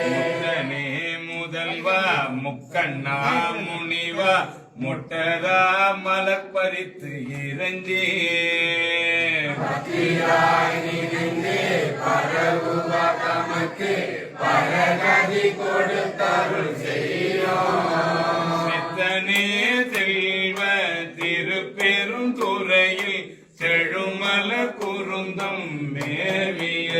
முத்தனே முதல்வா முக்கண்ணா முனிவா முட்டதா மலப்பறித்து இறஞ்சி பரவுவா தமக்கு பரகதி கொடுத்தருள் செய்யோம். சித்தனே செல்வ திருப்பெரும் துறையில் செழுமல குருந்தம் மேவிய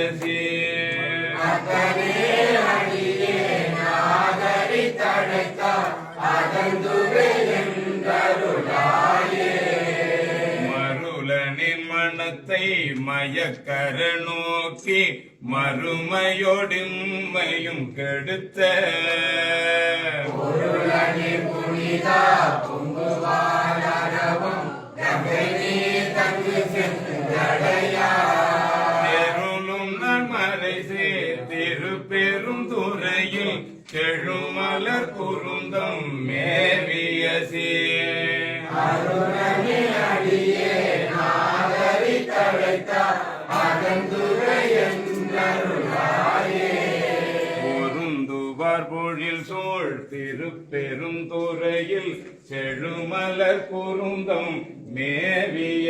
மருளனின் மனத்தை மயக்கர நோக்கி மறுமையோடுமையும் கெடுத்த தெருளும் நன்மறை திருப்பெரும் துறையில் செழுமலர் குருந்தம் மேவிய பொருந்துவார் பொழில் சோழ் திருப்பெரும் துறையில் செழுமலர் குருந்தம் மேவிய